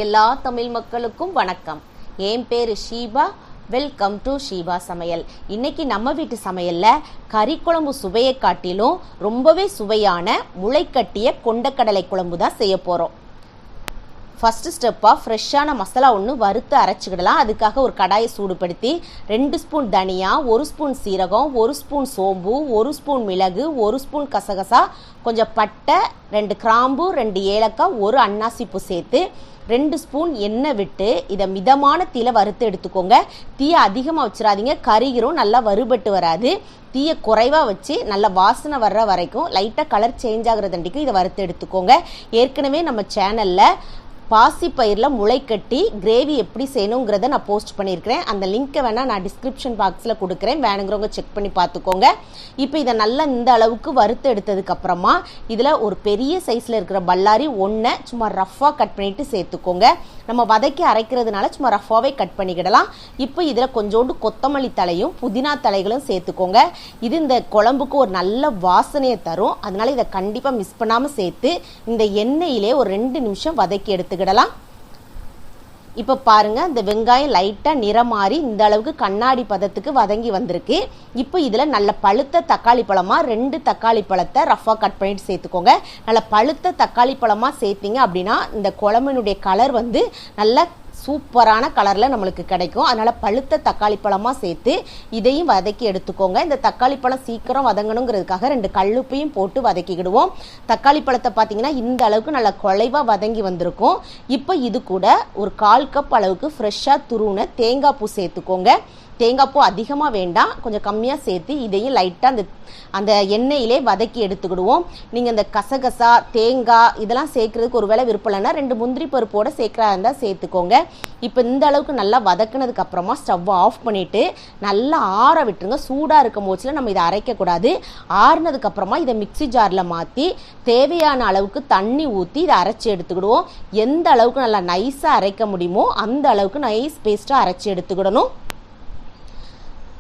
எல்லா தமிழ் மக்களுக்கும் வணக்கம். என் பேரு ஷீபா. வெல்கம் டு ஷீபா சமையல். இன்னைக்கு நம்ம வீட்டு சமையல்ல கறி குழம்பு சுவையை காட்டிலும் ரொம்பவே சுவையான முளைக்கட்டிய கொண்டக்கடலை குழம்பு தான் செய்ய போறோம். ஃபர்ஸ்ட் ஸ்டெப்பாக ஃப்ரெஷ்ஷான மசாலா ஒன்று வறுத்து அரைச்சிக்கிடலாம். அதுக்காக ஒரு கடாயை சூடுபடுத்தி 2 ஸ்பூன் தனியா, 1 ஸ்பூன் சீரகம், 1 ஸ்பூன் சோம்பு, 1 ஸ்பூன் மிளகு, 1 ஸ்பூன் கசகசா, கொஞ்சம் பட்டை, 2 கிராம்பு, 2 ஏலக்காய், 1 அன்னாசிப்பூ சேர்த்து 2 ஸ்பூன் எண்ணெய் விட்டு இதை மிதமான தீயில வறுத்து எடுத்துக்கோங்க. தீயை அதிகமாக வச்சிடாதீங்க, கறிகிரும், நல்லா வறுபட்டு வராது. தீயை குறைவாக வச்சு நல்ல வாசனை வர்ற வரைக்கும் லைட்டாக கலர் சேஞ்ச் ஆகுறதண்டிக்கு இதை வறுத்து எடுத்துக்கோங்க. ஏற்கனவே நம்ம சேனலில் பாசிப்பயிரில் முளைக்கட்டி கிரேவி எப்படி செய்யணுங்கிறத நான் போஸ்ட் பண்ணியிருக்கிறேன். அந்த லிங்க்கை வேணால் நான் டிஸ்கிரிப்ஷன் பாக்ஸில் கொடுக்குறேன், வேணுங்கிறவங்க செக் பண்ணி பார்த்துக்கோங்க. இப்போ இதை நல்லா இந்த அளவுக்கு வறுத்து எடுத்ததுக்கப்புறமா இதில் ஒரு பெரிய சைஸில் இருக்கிற பல்லாரி ஒன்றை சும்மா ரஃப்பாக கட் பண்ணிவிட்டு சேர்த்துக்கோங்க. நம்ம வதக்கி அரைக்கிறதுனால சும்மா ரஃப்பாகவே கட் பண்ணிக்கிடலாம். இப்போ இதில் கொஞ்சோண்டு கொத்தமல்லி தலையும் புதினா தலைகளும் சேர்த்துக்கோங்க. இது இந்த குழம்புக்கு ஒரு நல்ல வாசனையை தரும். அதனால இதை கண்டிப்பாக மிஸ் பண்ணாமல் சேர்த்து இந்த எண்ணெயிலே ஒரு 2 நிமிஷம் வதக்கி எடுத்துக்கிடலாம். இப்போ பாருங்க, இந்த வெங்காயம் லைட்டாக நிறம் மாறி இந்த அளவுக்கு கண்ணாடி பதத்துக்கு வதங்கி வந்திருக்கு. இப்போ இதில் நல்ல பழுத்த தக்காளி பழமாக 2 தக்காளி பழத்தை ரஃபாக கட் பண்ணிட்டு சேர்த்துக்கோங்க. நல்ல பழுத்த தக்காளி பழமாக சேர்த்திங்க அப்படின்னா இந்த குழம்பினுடைய கலர் வந்து நல்ல சூப்பரான கலரில் நம்மளுக்கு கிடைக்கும். அதனால் பழுத்த தக்காளி பழமாக சேர்த்து இதையும் வதக்கி எடுத்துக்கோங்க. இந்த தக்காளி பழம் சீக்கிரம் வதங்கணுங்கிறதுக்காக 2 கல்லுப்பையும் போட்டு வதக்கிக்கிடுவோம். தக்காளி பழத்தை பார்த்தீங்கன்னா இந்த அளவுக்கு நல்லா குழைவாக வதங்கி வந்திருக்கும். இப்போ இது கூட ஒரு 1/4 கப் அளவுக்கு ஃப்ரெஷ்ஷாக துருவின தேங்காய் பூ சேர்த்துக்கோங்க. தேங்காய் பூ அதிகமாக வேண்டாம், கொஞ்சம் கம்மியாக சேர்த்து இதையும் லைட்டாக அந்த எண்ணெயிலே வதக்கி எடுத்துக்கிடுவோம். நீங்கள் இந்த கசகசா தேங்காய் இதெல்லாம் சேர்க்கறதுக்கு ஒரு வேளை விருப்பம் இல்லைன்னா 2 முந்திரி பருப்போடு சேர்க்குறா இருந்தால் சேர்த்துக்கோங்க. இப்போ இந்த அளவுக்கு நல்லா வதக்குனதுக்கு அப்புறமா ஸ்டவ் ஆஃப் பண்ணிவிட்டு நல்லா ஆற விட்டுருங்க. சூடாக இருக்கும் போச்சில் நம்ம இதை அரைக்கக்கூடாது. ஆறுனதுக்கு அப்புறமா இதை மிக்சி ஜாரில் மாற்றி தேவையான அளவுக்கு தண்ணி ஊற்றி இதை அரைச்சி எடுத்துக்கிடுவோம். எந்த அளவுக்கு நல்லா நைஸாக அரைக்க முடியுமோ அந்த அளவுக்கு நைஸ் பேஸ்ட்டாக அரைச்சி எடுத்துக்கிடணும்.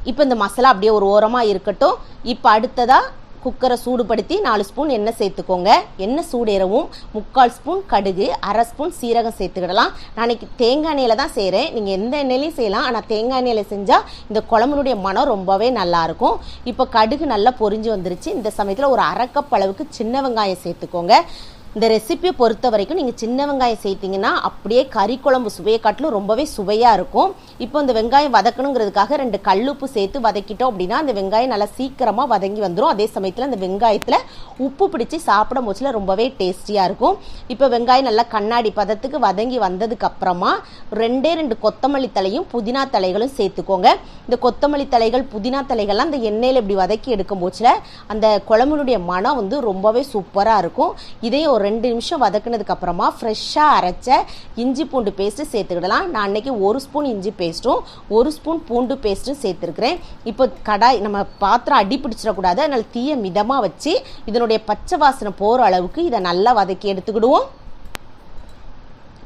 இப்போ இந்த மசாலா அப்படியே ஒரு ஓரமாக இருக்கட்டும். இப்போ அடுத்ததாக குக்கரை சூடுபடுத்தி 4 ஸ்பூன் எண்ணெய் சேர்த்துக்கோங்க. எண்ணெய் சூடேறவும் 3/4 ஸ்பூன் கடுகு, 1/2 ஸ்பூன் சீரகம் சேர்த்துக்கிடலாம். நான் இன்னைக்கு தேங்காய் எண்ணெயில் தான் செய்கிறேன். நீங்கள் எந்த எண்ணெயிலையும் செய்யலாம், ஆனால் தேங்காய் எண்ணெயில் செஞ்சால் இந்த குழம்புனுடைய மனம் ரொம்பவே நல்லாயிருக்கும். இப்போ கடுகு நல்லா பொரிஞ்சு வந்துருச்சு. இந்த சமயத்தில் ஒரு 1/2 கப் அளவுக்கு சின்ன வெங்காயம் சேர்த்துக்கோங்க. இந்த ரெசிபியை பொறுத்த வரைக்கும் நீங்கள் சின்ன வெங்காயம் சேர்த்திங்கன்னா அப்படியே கறி குழம்பு சுவையை காட்டிலும் ரொம்பவே சுவையாக இருக்கும். இப்போ இந்த வெங்காயம் வதக்கணுங்கிறதுக்காக 2 கல்லுப்பு சேர்த்து வதக்கிட்டோம் அப்படின்னா அந்த வெங்காயம் நல்லா சீக்கிரமாக வதங்கி வந்துடும். அதே சமயத்தில் அந்த வெங்காயத்தில் உப்பு பிடிச்சி சாப்பிடும் போச்சில் ரொம்பவே டேஸ்டியாக இருக்கும். இப்போ வெங்காயம் நல்லா கண்ணாடி பதத்துக்கு வதங்கி வந்ததுக்கு அப்புறமா 2 கொத்தமல்லி தலையும் புதினா தலைகளும் சேர்த்துக்கோங்க. இந்த கொத்தமல்லி தலைகள் புதினா தலைகள்லாம் அந்த எண்ணெயில் இப்படி வதக்கி எடுக்கும் போச்சில் அந்த குழம்புனுடைய மனம் வந்து ரொம்பவே சூப்பராக இருக்கும். இதையும் ஒரு 2 நிமிஷம் வதக்குனதுக்கு அப்புறமா ஃப்ரெஷ்ஷாக அரைச்ச இஞ்சி பூண்டு பேஸ்ட்டு சேர்த்துக்கிடலாம். நான் அன்னைக்கு 1 ஸ்பூன் இஞ்சி பேஸ்ட்டும் 1 ஸ்பூன் பூண்டு பேஸ்ட்டும் சேர்த்துருக்கிறேன். இப்போ கடாய் நம்ம பாத்திரம் அடி பிடிச்சிடக்கூடாது, அதனால் தீயை மிதமாக வச்சு இதனுடைய பச்சை வாசனை போகிற அளவுக்கு இதை நல்லா வதக்கி எடுத்துக்கிடுவோம்.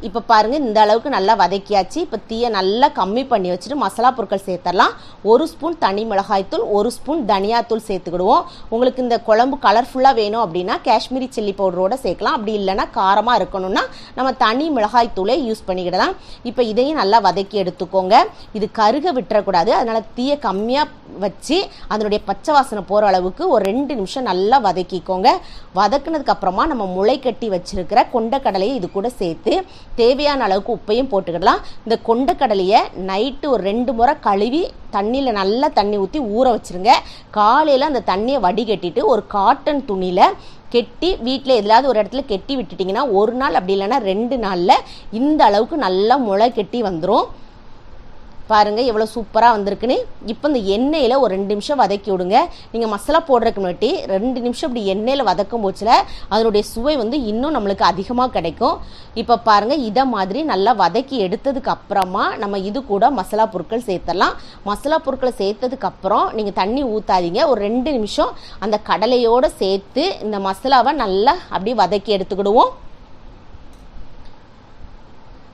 இப்போ பாருங்கள், இந்த அளவுக்கு நல்லா வதக்கியாச்சு. இப்போ தீயை நல்லா கம்மி பண்ணி வச்சுட்டு மசாலா பொருட்கள் சேர்த்துடலாம். 1 ஸ்பூன் தனி மிளகாய்த்தூள், 1 ஸ்பூன் தனியாத்தூள் சேர்த்துக்கிடுவோம். உங்களுக்கு இந்த குழம்பு கலர்ஃபுல்லாக வேணும் அப்படின்னா காஷ்மீரி சில்லி பவுடரோட சேர்க்கலாம். அப்படி இல்லைன்னா காரமாக இருக்கணும்னா நம்ம தனி மிளகாய்த்தூளே யூஸ் பண்ணிக்கிடலாம். இப்போ இதையும் நல்லா வதக்கி எடுத்துக்கோங்க. இது கருக விட்டுறக்கூடாது, அதனால் தீயை கம்மியாக வச்சு அதனுடைய பச்சை வாசனை போகிற அளவுக்கு ஒரு 2 நிமிஷம் நல்லா வதக்கிக்கோங்க. வதக்குனதுக்கு அப்புறமா நம்ம முளை கட்டி வச்சிருக்கிற கொண்டக்கடலையை இது கூட சேர்த்து தேவையான அளவுக்கு உப்பையும் போட்டுக்கிடலாம். இந்த கொண்டக்கடலையை நைட்டு ஒரு 2 முறை கழுவி தண்ணியில் நல்லா தண்ணி ஊற்றி ஊற வச்சுருங்க. காலையில் அந்த தண்ணியை வடிகட்டிட்டு ஒரு காட்டன் துணியில் கெட்டி வீட்டில் எதுலாவது ஒரு இடத்துல கெட்டி விட்டுட்டிங்கன்னா 1 நாள் அப்படி இல்லைன்னா 2 நாளில் இந்த அளவுக்கு நல்லா முளை கெட்டி வந்துடும். பாருங்கள் எவ்வளோ சூப்பராக வந்திருக்குன்னு. இப்போ இந்த எண்ணெயில் ஒரு 2 நிமிஷம் வதக்கி விடுங்க. நீங்கள் மசாலா போடுறதுக்கு முன்னாடி 2 நிமிஷம் இப்படி எண்ணெயில் வதக்கும் போச்சில் அதனுடைய சுவை வந்து இன்னும் நம்மளுக்கு அதிகமாக கிடைக்கும். இப்போ பாருங்கள், இதை மாதிரி நல்லா வதக்கி எடுத்ததுக்கு அப்புறமா நம்ம இது கூட மசாலா பொருட்கள் சேர்த்துடலாம். மசாலா பொருட்களை சேர்த்ததுக்கு அப்புறம் நீங்கள் தண்ணி ஊற்றாதீங்க. ஒரு 2 நிமிஷம் அந்த கடலையோடு சேர்த்து இந்த மசாலாவை நல்லா அப்படியே வதக்கி எடுத்துக்கிடுவோம்.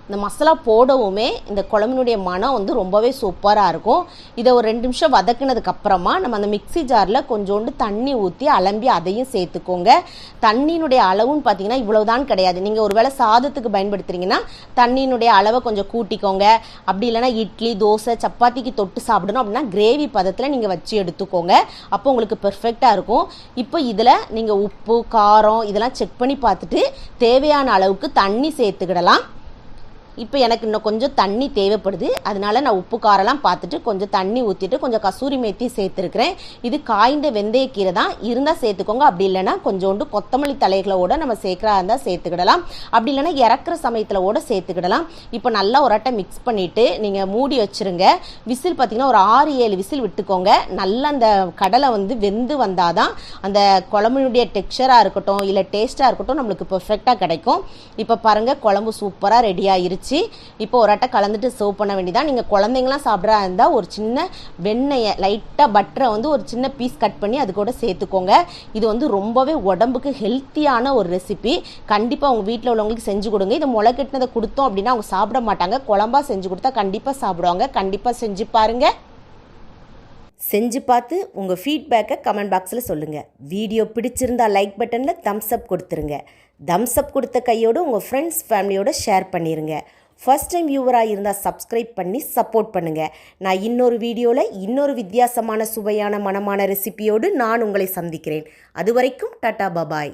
இந்த மசாலா போடவுமே இந்த குழம்பினுடைய மனம் வந்து ரொம்பவே சூப்பராக இருக்கும். இதை ஒரு 2 நிமிஷம் வதக்குனதுக்கு அப்புறமா நம்ம அந்த மிக்ஸி ஜாரில் கொஞ்சோண்டு தண்ணி ஊற்றி அலம்பி அதையும் சேர்த்துக்கோங்க. தண்ணியினுடைய அளவுன்னு பார்த்தீங்கன்னா இவ்வளவுதான் கிடையாது. நீங்கள் ஒருவேளை சாதத்துக்கு பயன்படுத்துறீங்கன்னா தண்ணியினுடைய அளவை கொஞ்சம் கூட்டிக்கோங்க. அப்படி இல்லைன்னா இட்லி, தோசை, சப்பாத்திக்கு தொட்டு சாப்பிடணும் அப்படின்னா கிரேவி பதத்தில் நீங்கள் வச்சு எடுத்துக்கோங்க. அப்போ உங்களுக்கு பெர்ஃபெக்டாக இருக்கும். இப்போ இதில் நீங்கள் உப்பு, காரம் இதெல்லாம் செக் பண்ணி பார்த்துட்டு தேவையான அளவுக்கு தண்ணி சேர்த்துக்கிடலாம். இப்போ எனக்கு இன்னும் கொஞ்சம் தண்ணி தேவைப்படுது. அதனால நான் உப்பு காரெல்லாம் பார்த்துட்டு கொஞ்சம் தண்ணி ஊற்றிட்டு கொஞ்சம் கசூரி மேத்தி சேர்த்துருக்கிறேன். இது காய்ந்த வெந்தயக்கீரை தான், இருந்தால் சேர்த்துக்கோங்க. அப்படி இல்லைன்னா கொஞ்சோண்டு கொத்தமல்லி தலைகளோட நம்ம சேர்க்குறா இருந்தால் சேர்த்துக்கிடலாம். அப்படி இல்லைன்னா இறக்குற சமயத்தில் கூட சேர்த்துக்கிடலாம். இப்போ நல்லா ஒரு அட்டை மிக்ஸ் பண்ணிவிட்டு நீங்கள் மூடி வச்சுருங்க. விசில் பார்த்தீங்கன்னா ஒரு 6-7 விசில் விட்டுக்கோங்க. நல்லா அந்த கடலை வந்து வெந்து வந்தால் தான் அந்த குழம்புடைய டெக்ஸ்சராக இருக்கட்டும் இல்லை டேஸ்ட்டாக இருக்கட்டும் நம்மளுக்கு பெர்ஃபெக்டாக கிடைக்கும். இப்போ பாருங்கள், குழம்பு சூப்பராக ரெடி ஆயிருச்சு. இப்போ ஒரு அட்டை கலந்துட்டு சர்வ் பண்ண வேண்டியதான். நீங்கள் குழந்தைங்களாம் சாப்பிட்றா இருந்தால் ஒரு சின்ன வெண்ணெயை லைட்டாக பட்டரை வந்து ஒரு சின்ன பீஸ் கட் பண்ணி அது கூட சேர்த்துக்கோங்க. இது வந்து ரொம்பவே உடம்புக்கு ஹெல்த்தியான ஒரு ரெசிபி. கண்டிப்பாக உங்கள் வீட்டில் உள்ளவங்களுக்கு செஞ்சு கொடுங்க. இதை முளை கட்டினதை கொடுத்தோம் அப்படின்னா அவங்க சாப்பிட மாட்டாங்க. குழம்பா செஞ்சு கொடுத்தா கண்டிப்பாக சாப்பிடுவாங்க. கண்டிப்பாக செஞ்சு பாருங்கள். செஞ்சு பார்த்து உங்கள் ஃபீட்பேக்கை கமெண்ட் பாக்ஸில் சொல்லுங்கள். வீடியோ பிடிச்சிருந்தா லைக் பட்டனில் தம்ஸ் அப் கொடுத்துருங்க. தம்ஸ் அப் கொடுத்த கையோடு உங்கள் ஃப்ரெண்ட்ஸ் ஃபேமிலியோடு ஷேர் பண்ணிடுங்க. ஃபர்ஸ்ட் டைம் வியூவராக இருந்தால் சப்ஸ்கிரைப் பண்ணி சப்போர்ட் பண்ணுங்கள். நான் இன்னொரு வீடியோவில் இன்னொரு வித்தியாசமான சுவையான மனமான ரெசிபியோடு நான் உங்களை சந்திக்கிறேன். அது வரைக்கும் டாடா பபாய்.